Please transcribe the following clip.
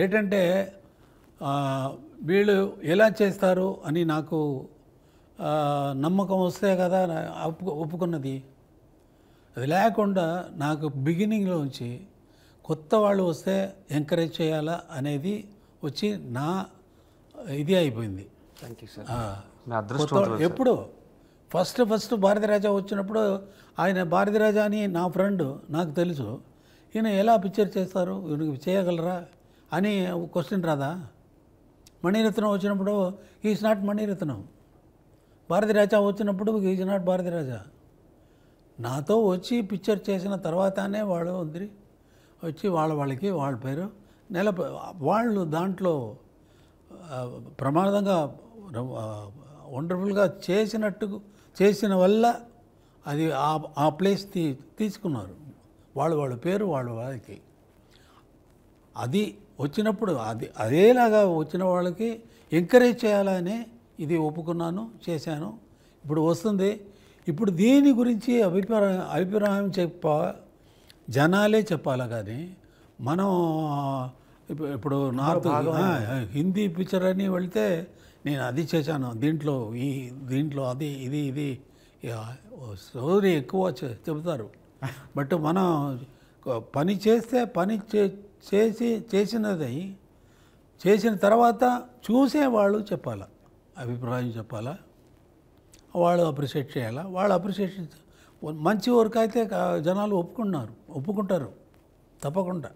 ఏంటంటే వీళ్ళు ఎలా చేస్తారు అని నాకు నమ్మకం వస్తే కదా ఒప్పుకున్నది. అది లేకుండా నాకు బిగినింగ్లోంచి కొత్త వాళ్ళు వస్తే ఎంకరేజ్ చేయాలా అనేది వచ్చి నా ఇది అయిపోయింది. Thank you sir. ఎప్పుడు ఫస్ట్ భారతీరాజా వచ్చినప్పుడు ఆయన భారతీరాజా అని నా ఫ్రెండ్, నాకు తెలుసు. ఈయన ఎలా పిక్చర్ చేస్తారు, ఈయనకి చేయగలరా అని క్వశ్చన్ రాదా? మణిరత్నం వచ్చినప్పుడు ఈజ్ నాట్ మణిరత్నం, భారతీరాజా వచ్చినప్పుడు ఈజ్ నాట్ భారతీరాజా. నాతో వచ్చి పిక్చర్ చేసిన తర్వాతనే వాళ్ళు వచ్చి వాళ్ళకి వాళ్ళ పేరు వాళ్ళు దాంట్లో ప్రమాదంగా వండర్ఫుల్గా చేసిన వల్ల అది ఆ ప్లేస్ తీసుకున్నారు. వాళ్ళ పేరు వాళ్ళకి అది వచ్చినప్పుడు అదేలాగా వచ్చిన వాళ్ళకి ఎంకరేజ్ చేయాలని ఇది ఒప్పుకున్నాను, చేశాను. ఇప్పుడు వస్తుంది. ఇప్పుడు దీని గురించి అభిప్రాయం జనాలే చెప్పాలా కానీ మనం ఇప్పుడు నార్త్ హిందీ పిక్చర్ అని వెళ్తే నేను అది చేశాను, దీంట్లో అది ఇది స్టోరీ ఎక్కువ చెబుతారు. బట్ మనం పని చేస్తే చేసిన తర్వాత చూసేవాళ్ళు చెప్పాలా, అభిప్రాయం చెప్పాలా, వాళ్ళు అప్రిషియేట్ చేయాలా. వాళ్ళు అప్రిషియేట్ మంచి వర్క్ అయితే జనాలు ఒప్పుకుంటారు తప్పకుండా.